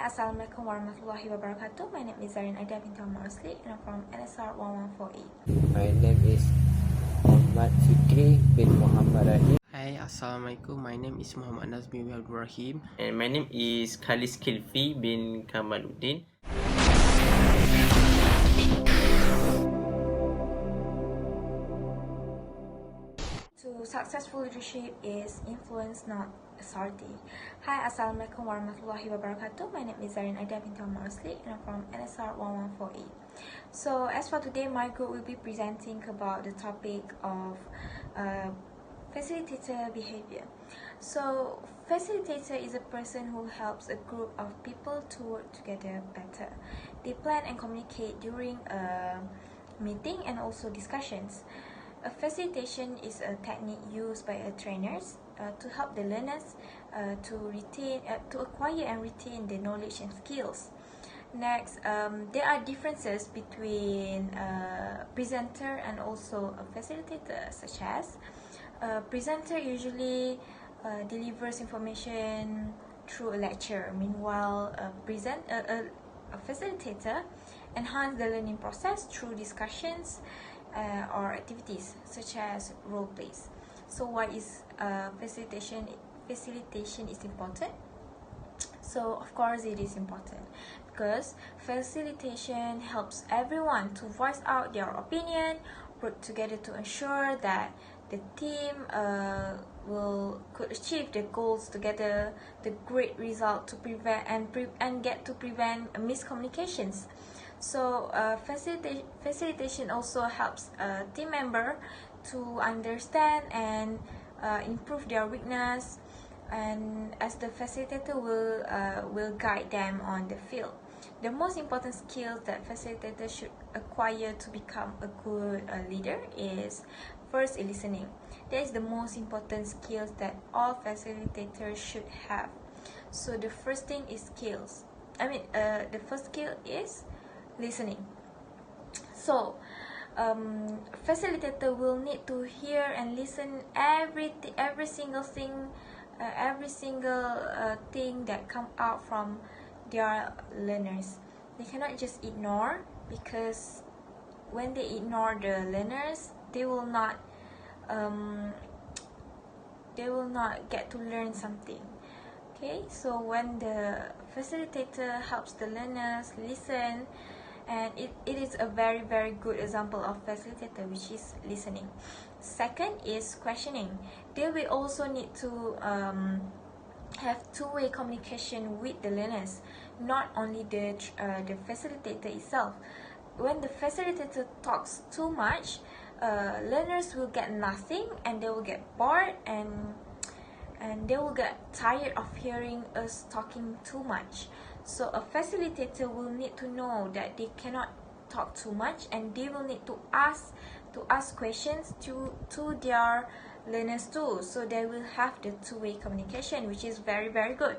Assalamualaikum warahmatullahi wabarakatuh. My name is Zarin Aida binti Marsli and I'm from NSR 1148. My name is Muhammad Fikri bin Muhammad Rahim. Hi, Assalamualaikum. My name is Muhammad Nazmi bin Abdul Rahim. And my name is Khalis Kilfi bin Kamaluddin. So successful leadership is influence, not SRT. Hi, Assalamualaikum warahmatullahi wabarakatuh. My name is Zarin Aida binti Marsli and I'm from NSR 1148. So as for today, my group will be presenting about the topic of facilitator behavior. So facilitator is a person who helps a group of people to work together better. They plan and communicate during a meeting and also discussions. A facilitation is a technique used by trainers to help the learners to acquire and retain the knowledge and skills. Next, there are differences between a presenter and also a facilitator, such as a presenter usually delivers information through a lecture. Meanwhile, a facilitator enhances the learning process through discussions or activities such as role plays. So why is facilitation is important? So of course it is important because facilitation helps everyone to voice out their opinion, work together to ensure that the team could achieve the goals together, the great result to prevent miscommunications. So facilitation also helps a team member to understand and improve their weakness, and as the facilitator will guide them on the field. The most important skills that facilitators should acquire to become a good leader is first, listening. That is the most important skills that all facilitators should have. So the first thing is skills. The first skill is listening. So facilitator will need to hear and listen every single thing that come out from their learners. They cannot just ignore, because when they ignore the learners, they will not get to learn something. Okay, so when the facilitator helps the learners listen, and it is a very good example of facilitator, which is listening. Second is questioning. They will also need to have two-way communication with the learners, not only the facilitator itself. When the facilitator talks too much, learners will get nothing, and they will get bored, and they will get tired of hearing us talking too much. So a facilitator will need to know that they cannot talk too much, and they will need to ask questions to their learners too, so they will have the two-way communication, which is very good.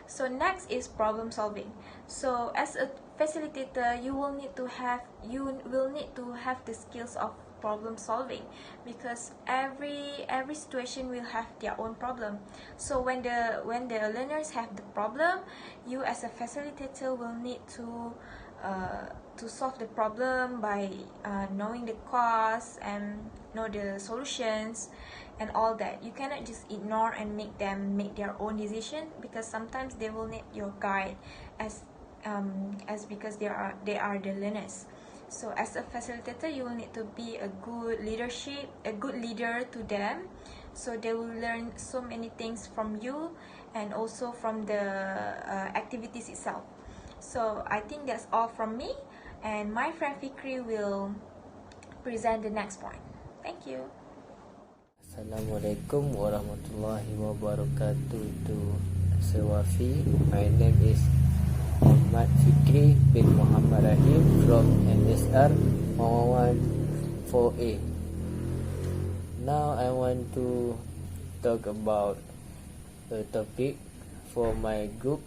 So next is problem solving. So as a facilitator, you will need to have the skills of problem solving, because every situation will have their own problem. So when the learners have the problem, you as a facilitator will need to solve the problem by knowing the cause and know the solutions and all that. You cannot just ignore and make them make their own decision, because sometimes they will need your guide as because they are the learners. So as a facilitator, you will need to be a good leader to them, so they will learn so many things from you and also from the activities itself. So I think that's all from me, and my friend Fikri will present the next point. Thank you. Assalamualaikum warahmatullahi wabarakatuh. Itu Sewafi. My name is Muhammad Fikri bin Muhammad Rahim from NSR 1148. Now I want to talk about a topic for my group,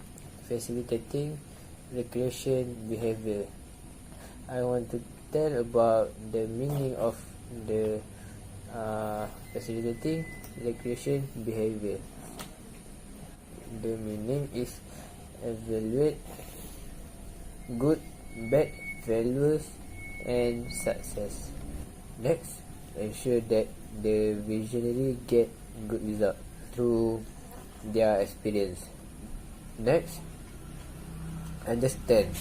facilitating recreation behavior. I want to tell about the meaning of the facilitating recreation behavior. The meaning is evaluate good, bad, values, and success. Next, ensure that the visionary get good result through their experience. Next, understand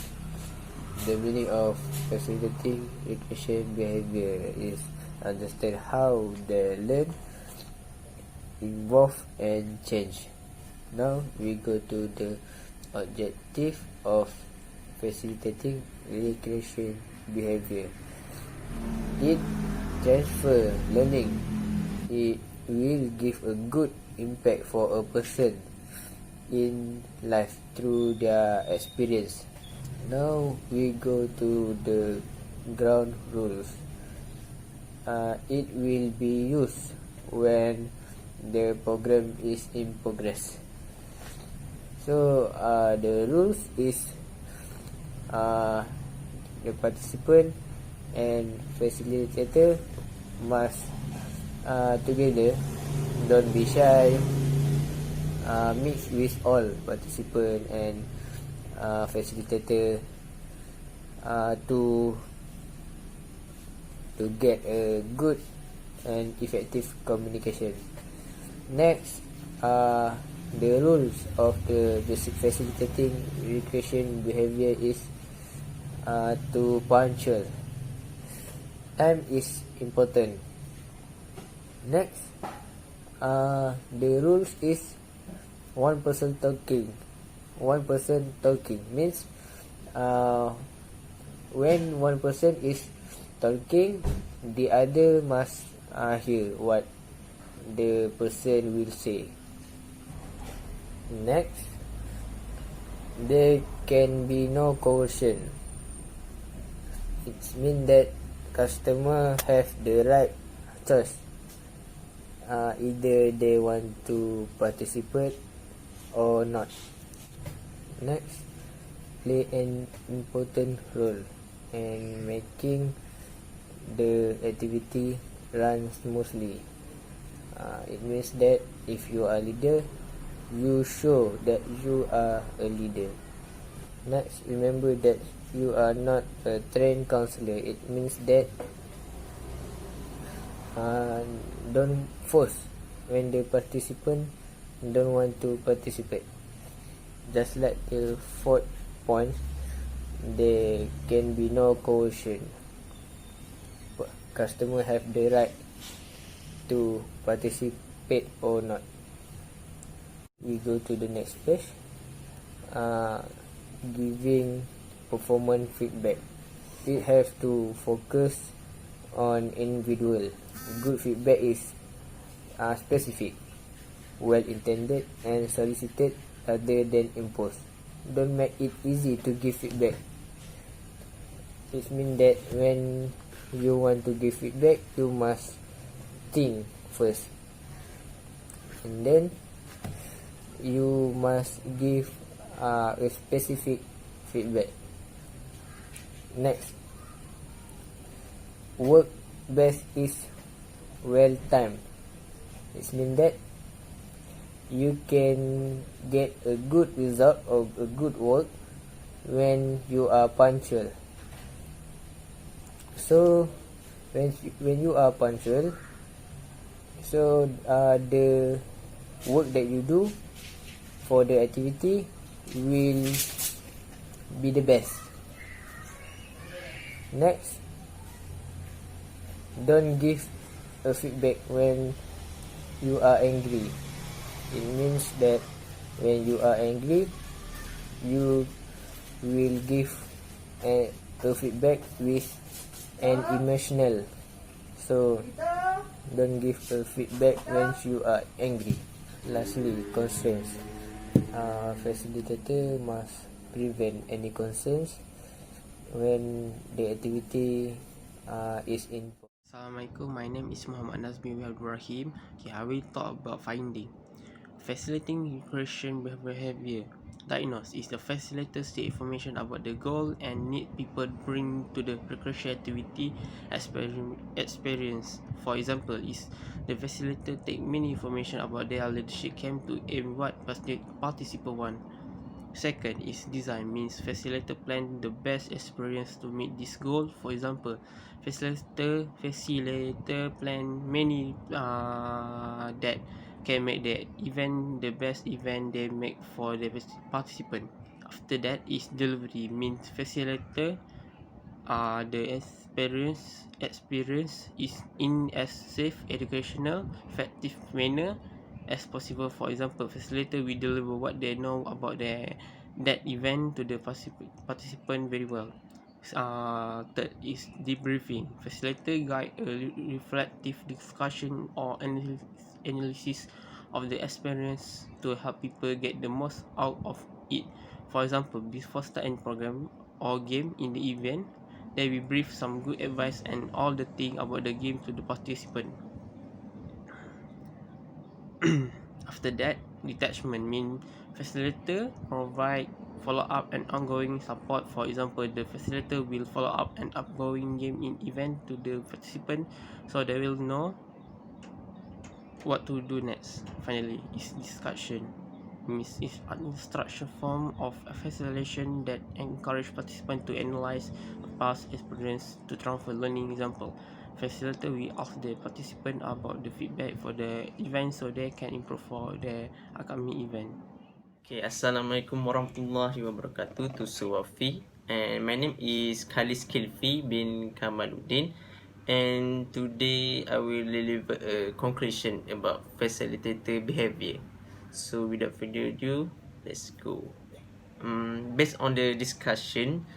the meaning of facilitating recreation behavior is understand how they learn, evolve, and change. Now we go to the objective of facilitating recreation behavior. It transfer learning. It will give a good impact for a person in life through their experience. Now we go to the ground rules. It will be used when the program is in progress. So the rules is the participant and facilitator must together, don't be shy, mix with all participant and facilitator to get a good and effective communication. Next, the rules of the basic facilitating recreation behavior is to punctual. Time is important. Next, the rules is one person talking. One person talking means when one person is talking, the other must hear what the person will say. Next, there can be no coercion. It means that customer have the right choice. Either they want to participate or not. Next, play an important role in making the activity run smoothly. It means that if you are a leader, you show that you are a leader. Next, remember that you are not a trained counselor. It means that don't force when the participant don't want to participate. Just like the fourth point, there can be no coercion. Customer have the right to participate or not. We go to the next page. Giving performance feedback. It have to focus on individual. Good feedback is specific, well intended, and solicited rather than imposed. Don't make it easy to give feedback. It means that when you want to give feedback, you must think first, and then you must give a specific feedback. Next, work best is well timed. It means that you can get a good result of a good work when you are punctual. So when you are punctual, so the work that you do for the activity will be the best. Next, don't give a feedback when you are angry. It means that when you are angry, you will give a feedback with an emotional. So don't give a feedback when you are angry. Lastly, concerns. Facilitator must prevent any concerns when the activity is in. Assalamualaikum, my name is Muhammad Nazmi Abdul Rahim. Okay, I will talk about finding. Facilitating recreation behavior. Diagnose is the facilitator state information about the goal and need people bring to the recreation activity experience. For example, is the facilitator take many information about their leadership camp to aim what participant want. Second is design, means facilitator plan the best experience to meet this goal. For example, facilitator plan many that can make the event the best event they make for the participant. After that is delivery, means facilitator the experience is in as safe, educational, effective manner as possible. For example, facilitator will deliver what they know about that event to the participant very well. Third is debriefing. Facilitator guide a reflective discussion or analysis of the experience to help people get the most out of it. For example, before starting program or game in the event, they will brief some good advice and all the thing about the game to the participant. After that, detachment mean facilitator provide follow up and ongoing support. For example, the facilitator will follow up an outgoing game in event to the participant so they will know what to do next. Finally, is discussion. Means is an instruction form of a facilitation that encourage participants to analyze past experience to transfer learning. Example, facilitator will ask the participant about the feedback for the event so they can improve for the upcoming event. Okay, Assalamualaikum warahmatullahi wabarakatuh to Suwafi. And my name is Khalis Kilfi bin Kamaluddin. And today I will deliver a conclusion about facilitator behavior. So without further ado, let's go. Based on the discussion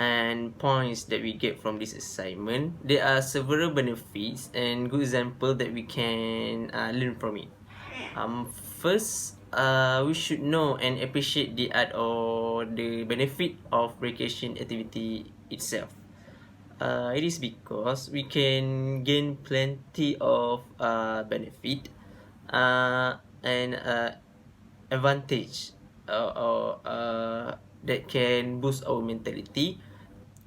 and points that we get from this assignment, there are several benefits and good examples that we can learn from it. First, we should know and appreciate the art or the benefit of recreation activity itself. It is because we can gain plenty of benefit and advantage that can boost our mentality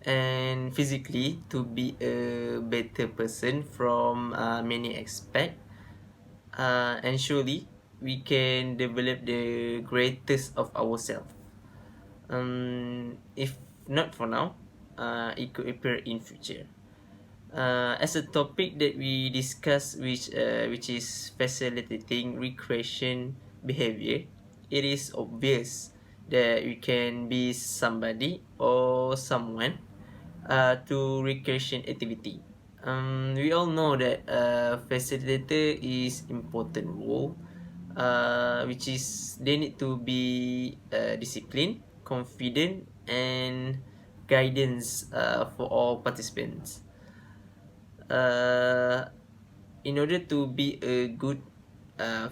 and physically to be a better person from many aspects. And surely we can develop the greatest of ourselves. If not for now, it could appear in future. As a topic that we discuss, which is facilitating recreation behavior, it is obvious that we can be somebody or someone to recreation activity. We all know that facilitator is important role, which is they need to be disciplined, confident, and guidance for all participants. In order to be a good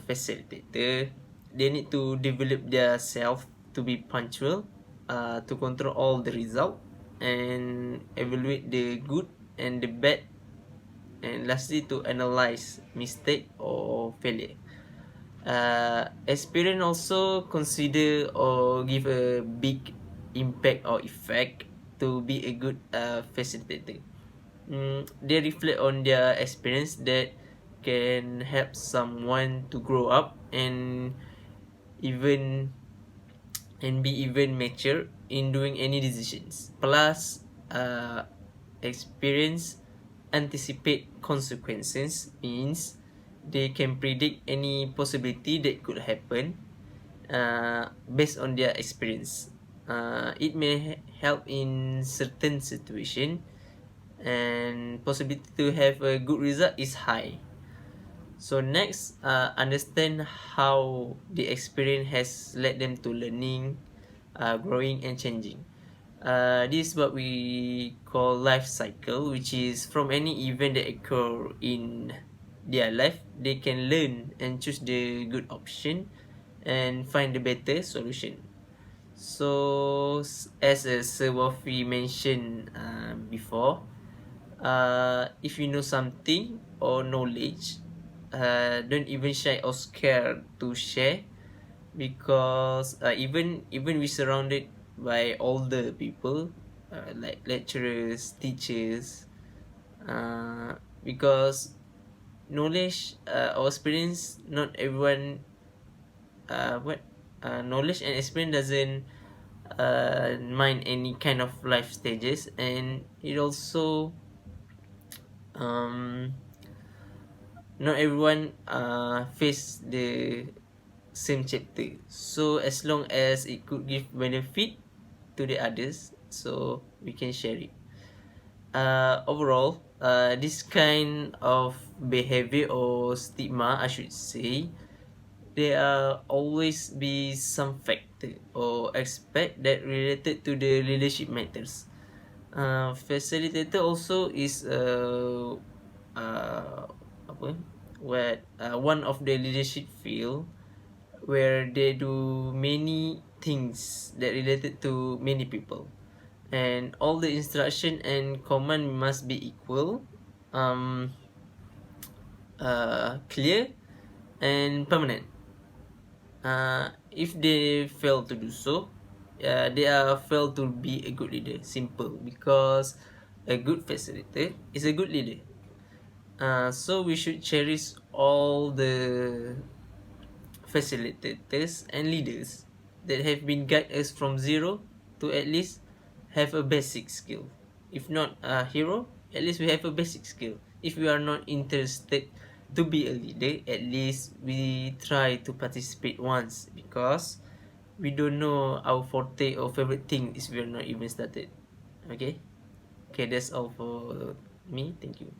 facilitator, they need to develop their self to be punctual, to control all the result, and evaluate the good and the bad, and lastly to analyze mistake or failure. Experience also consider or give a big impact or effect to be a good facilitator. They reflect on their experience that can help someone to grow up and even be even mature in doing any decisions. Plus, experience anticipate consequences means they can predict any possibility that could happen based on their experience. It may help in certain situation, and possibility to have a good result is high. So next, understand how the experience has led them to learning, growing, and changing. This is what we call life cycle, which is from any event that occur in their life, they can learn and choose the good option and find the better solution. So as Sir Wafi mentioned before, if you know something or knowledge, don't even shy or scared to share, because even we surrounded by older people, like lecturers, teachers, because knowledge or experience, not everyone knowledge and experience doesn't mind any kind of life stages, and it also um, not everyone face the same chapter. So as long as it could give benefit to the others, so we can share it. Overall, this kind of behavior or stigma, I should say, there are always be some factor or aspect that related to the leadership matters. Facilitator also is apa what one of the leadership field where they do many things that related to many people, and all the instruction and command must be equal, um, clear and permanent. If they fail to do so, they are failed to be a good leader. Simple, because a good facilitator is a good leader. So we should cherish all the facilitators and leaders that have been guide us from zero to at least have a basic skill. If not a hero, at least we have a basic skill. If we are not interested to be a leader, at least we try to participate once, because we don't know our forte or favorite thing is we are not even started. Okay, that's all for me. Thank you.